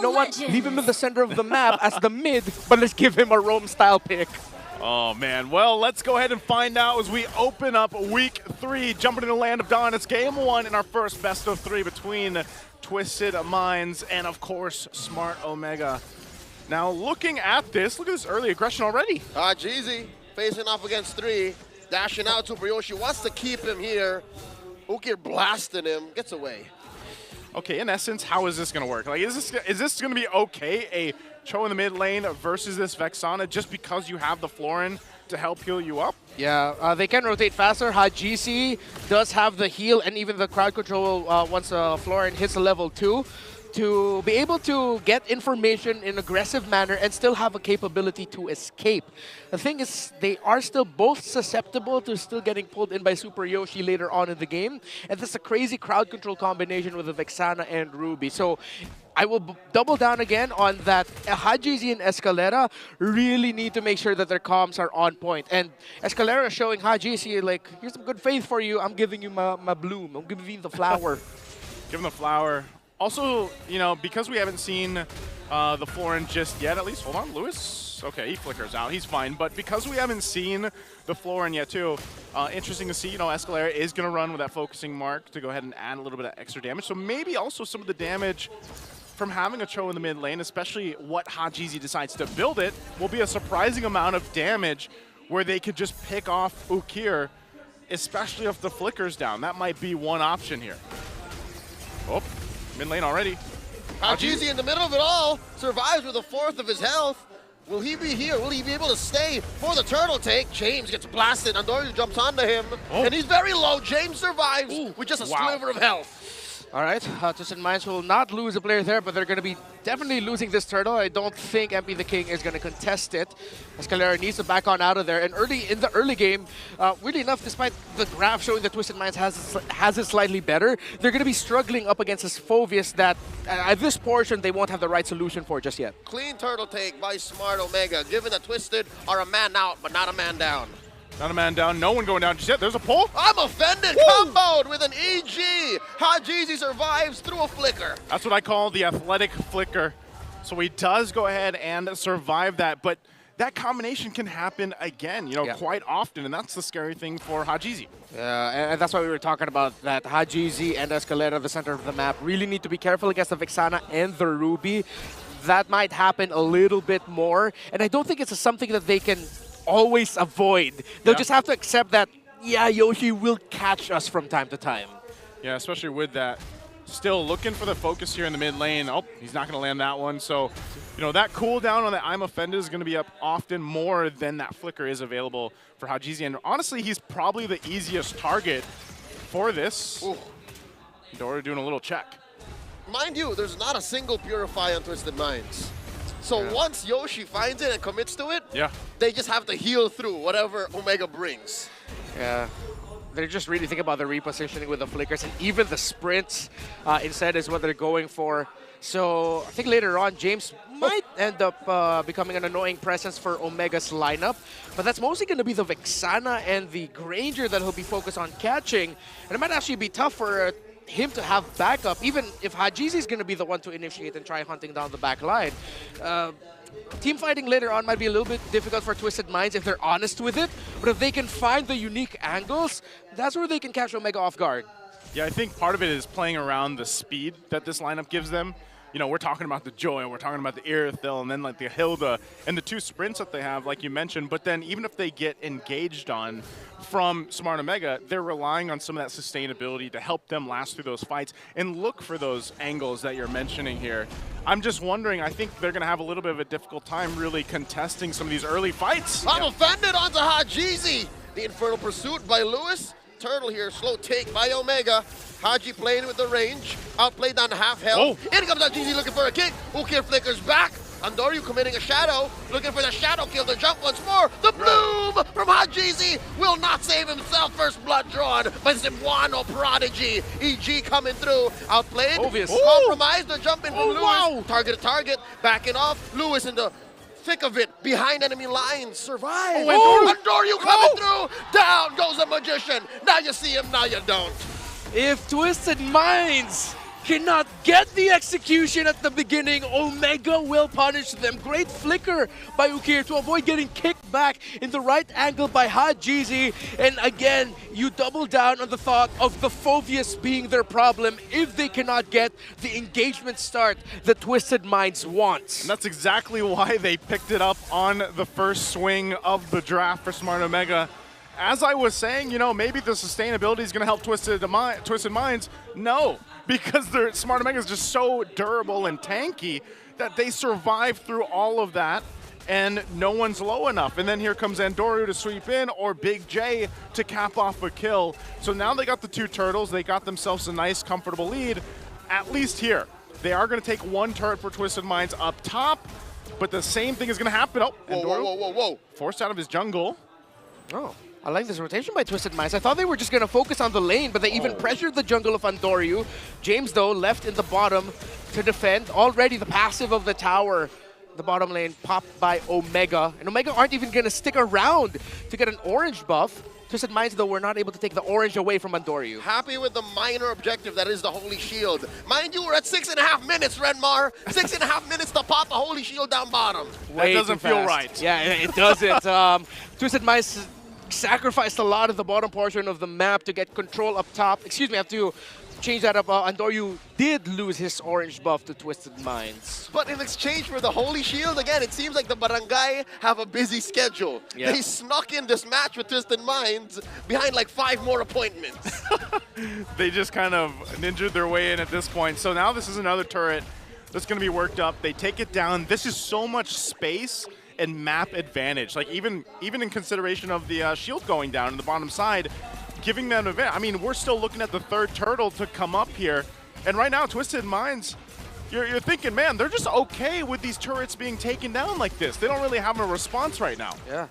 you know what? Leave him in the center of the map as the mid, but let's give him a roam-style pick. Oh, man. Well, let's go ahead and find out as we open up Week 3, jumping into Land of Dawn. It's Game 1 in our first best of 3 between Twested Minds and, of course, Smart Omega. Now, looking at this, look at this early aggression already. Jeezy facing off against 3, dashing out. Super Yoshi wants to keep him here. Ukir blasting him, gets away. Okay, in essence, how is this going to work? Like, is this going to be okay, a Cho in the mid lane versus this Vexana, just because you have the Florin to help heal you up? Yeah, they can rotate faster. Hajisi does have the heal and even the crowd control once Florin hits a level 2. To be able to get information in aggressive manner and still have a capability to escape. The thing is, they are still both susceptible to still getting pulled in by Super Yoshi later on in the game. And this is a crazy crowd control combination with the Vexana and Ruby. So I will double down again on that. Hajizi and Escalera really need to make sure that their comms are on point. And Escalera is showing Hajizi, like, here's some good faith for you. I'm giving you my bloom. I'm giving you the flower. Give him the flower. Also, you know, because we haven't seen the Florin just yet, at least, hold on, Lewis? Okay, he flickers out, he's fine. But because we haven't seen the Florin yet, too, interesting to see, you know, Escalera is going to run with that focusing mark to go ahead and add a little bit of extra damage. So maybe also some of the damage from having a Cho in the mid lane, especially what Hajizi decides to build it, will be a surprising amount of damage where they could just pick off Ukir, especially if the flicker's down. That might be one option here. Oh. Mid lane already. Hajizi in the middle of it all, survives with 1/4 of his health. Will he be here? Will he be able to stay for the turtle take? James gets blasted. Andoryu jumps onto him, and he's very low. James survives with just a sliver of health. All right, Twested Minds will not lose a player there, but they're going to be definitely losing this turtle. I don't think MP the King is going to contest it. Escalera needs to back on out of there. And in the early game, weirdly enough, despite the graph showing that Twested Minds has it slightly better, they're going to be struggling up against this Phoveus that at this portion they won't have the right solution for just yet. Clean turtle take by Smart Omega, given that Twested are a man out, but not a man down. Not a man down, no one going down just yet. There's a pull. I'm offended, comboed with an EG. Hajizi survives through a flicker. That's what I call the athletic flicker. So he does go ahead and survive that, but that combination can happen again, you know, quite often, and that's the scary thing for Hajizi. Yeah, and that's why we were talking about that Hajizi and Escalera, the center of the map, really need to be careful against the Vexana and the Ruby. That might happen a little bit more, and I don't think it's something that they can always avoid. They'll just have to accept that, yeah, Yoshi will catch us from time to time. Yeah, especially with that. Still looking for the focus here in the mid lane. Oh, he's not going to land that one. So, you know, that cooldown on the I'm offended is going to be up often more than that flicker is available for Hajizi. And honestly, he's probably the easiest target for this. Dora doing a little check. Mind you, there's not a single Purify on Twested Minds. So once Yoshi finds it and commits to it, they just have to heal through whatever Omega brings. Yeah. They're just really thinking about the repositioning with the flickers, and even the sprints instead is what they're going for. So I think later on, James might end up becoming an annoying presence for Omega's lineup. But that's mostly going to be the Vexana and the Granger that he'll be focused on catching. And it might actually be tough for him to have backup, even if Hajizi is going to be the one to initiate and try hunting down the back line. Team fighting later on might be a little bit difficult for Twested Minds if they're honest with it, but if they can find the unique angles, that's where they can catch Omega off guard. Yeah, I think part of it is playing around the speed that this lineup gives them. You know, we're talking about the Joy, we're talking about the Irithyll, and then like the Hilda, and the 2 sprints that they have, like you mentioned. But then even if they get engaged on from Smart Omega, they're relying on some of that sustainability to help them last through those fights and look for those angles that you're mentioning here. I'm just wondering, I think they're going to have a little bit of a difficult time really contesting some of these early fights. I'm offended onto Hajizi. The Infernal Pursuit by Lewis. Turtle here, slow take by Omega. Haji playing with the range, outplayed on half health. In comes Hajizi looking for a kick. Ukir flickers back. Andoryu committing a shadow, looking for the shadow kill to jump once more. The bloom from Hajizi will not save himself. First blood drawn by Zimwano Prodigy. EG coming through, outplayed. Compromised, the jump in from Lewis. Target to target, backing off. Lewis in the thick of it, behind enemy lines, survive. Andoryu coming through. Down goes a magician. Now you see him, now you don't. If Twested Minds cannot get the execution at the beginning. Omega will punish them. Great flicker by Ukir to avoid getting kicked back in the right angle by Hajizi. And again, you double down on the thought of the Phoveus being their problem if they cannot get the engagement start that Twisted Minds wants. And that's exactly why they picked it up on the first swing of the draft for Smart Omega. As I was saying, you know, maybe the sustainability is going to help Twisted Minds. No, because their Smart Omega is just so durable and tanky that they survive through all of that, and no one's low enough. And then here comes Andoru to sweep in, or Big J to cap off a kill. So now they got the two turtles. They got themselves a nice, comfortable lead, at least here. They are going to take one turret for Twisted Minds up top, but the same thing is going to happen. Oh, Andoru Whoa. forced out of his jungle. Oh, I like this rotation by Twisted Minds. I thought they were just going to focus on the lane, but they even pressured the jungle of Andoryu. James, though, left in the bottom to defend. Already the passive of the tower, the bottom lane, popped by Omega. And Omega aren't even going to stick around to get an orange buff. Twisted Minds, though, were not able to take the orange away from Andoryu. Happy with the minor objective that is the Holy Shield. Mind you, we're at 6.5 minutes, Renmar. 6.5 minutes to pop the Holy Shield down bottom. That doesn't feel right. Yeah, it doesn't. Twisted Minds sacrificed a lot of the bottom portion of the map to get control up top. Excuse me, I have to change that up. Andoryu did lose his orange buff to Twisted Minds. But in exchange for the Holy Shield, again, it seems like the Barangay have a busy schedule. Yeah. They snuck in this match with Twisted Minds behind like 5 more appointments. They just kind of ninjaed their way in at this point. So now this is another turret that's going to be worked up. They take it down. This is so much space and map advantage. Like even in consideration of the shield going down on the bottom side, giving them an advantage. I mean, we're still looking at the third turtle to come up here. And right now, Twisted Minds, you're thinking, man, they're just okay with these turrets being taken down like this. They don't really have a response right now. Yeah.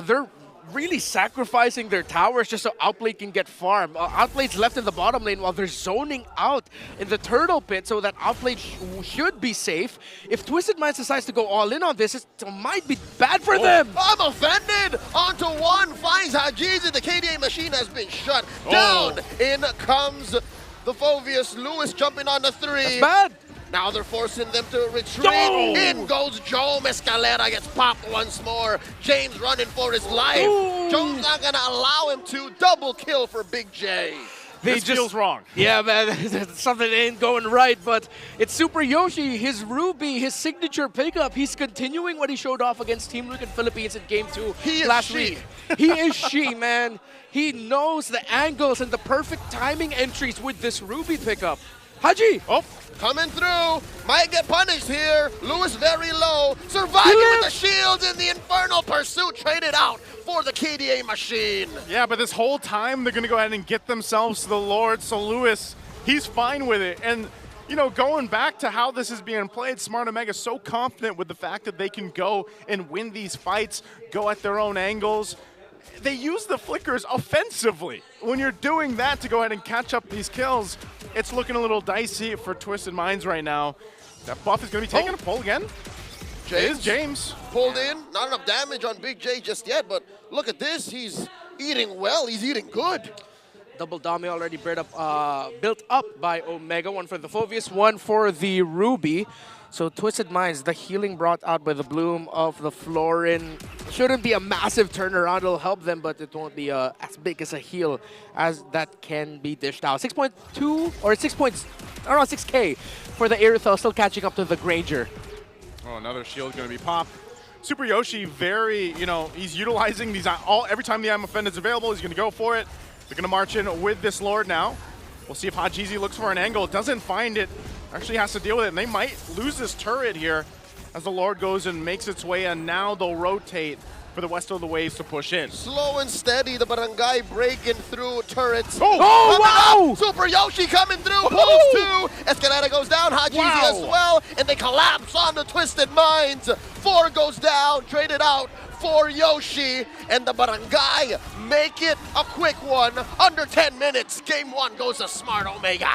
They're really sacrificing their towers just so Outplay can get farm. Outplay's left in the bottom lane while they're zoning out in the turtle pit so that Outplay should be safe. If Twisted Minds decides to go all in on this, it might be bad for them. I'm offended! Onto one, finds Hajizi. The KDA machine has been shut down. In comes the Phoveus. Lewis jumping on the 3. That's bad. Now they're forcing them to retreat. Oh! In goes Joe. Mescalera gets popped once more. James running for his life. Ooh. Joe's not going to allow him to. Double kill for Big J. This feels wrong. Yeah, man, something ain't going right, but it's Super Yoshi, his Ruby, his signature pickup. He's continuing what he showed off against Team Liquid Philippines in Game 2 last week. He is she, man. He knows the angles and the perfect timing entries with this Ruby pickup. Haji! Oh, coming through. Might get punished here. Lewis very low. Surviving with the shields in the Infernal Pursuit. Traded out for the KDA machine. yeah, but this whole time they're going to go ahead and get themselves to the Lord. So Lewis, he's fine with it. And, you know, going back to how this is being played, Smart Omega is so confident with the fact that they can go and win these fights, go at their own angles. They use the flickers offensively. When you're doing that to go ahead and catch up these kills, it's looking a little dicey for Twisted Minds right now. That buff is going to be taking a pull again. It is James. Pulled in. Not enough damage on Big J just yet, but look at this. He's eating well. He's eating good. Double Dami already built up by Omega. One for the Phoveus, one for the Ruby. So Twisted Minds, the healing brought out by the Bloom of the Florin. Shouldn't be a massive turnaround. It'll help them, but it won't be as big as a heal as that can be dished out. 6.2 or 6 points, around 6K for the Aerithel, still catching up to the Granger. Oh, another shield going to be popped. Super Yoshi, very, you know, he's utilizing these every time the Amofend is available, he's going to go for it. They're going to march in with this Lord now. We'll see if Hajizi looks for an angle. Doesn't find it. Actually has to deal with it. And they might lose this turret here as the Lord goes and makes its way. And now they'll rotate for the West of the Waves to push in. Slow and steady. The Barangay breaking through turrets. Oh wow! Up. Super Yoshi coming through. Pulls 2. Escalada goes down. Hajizi as well. And they collapse on the Twisted Minds. 4 goes down. Traded out for Yoshi. And the Barangay make it a quick one. Under 10 minutes. Game 1 goes to Smart Omega.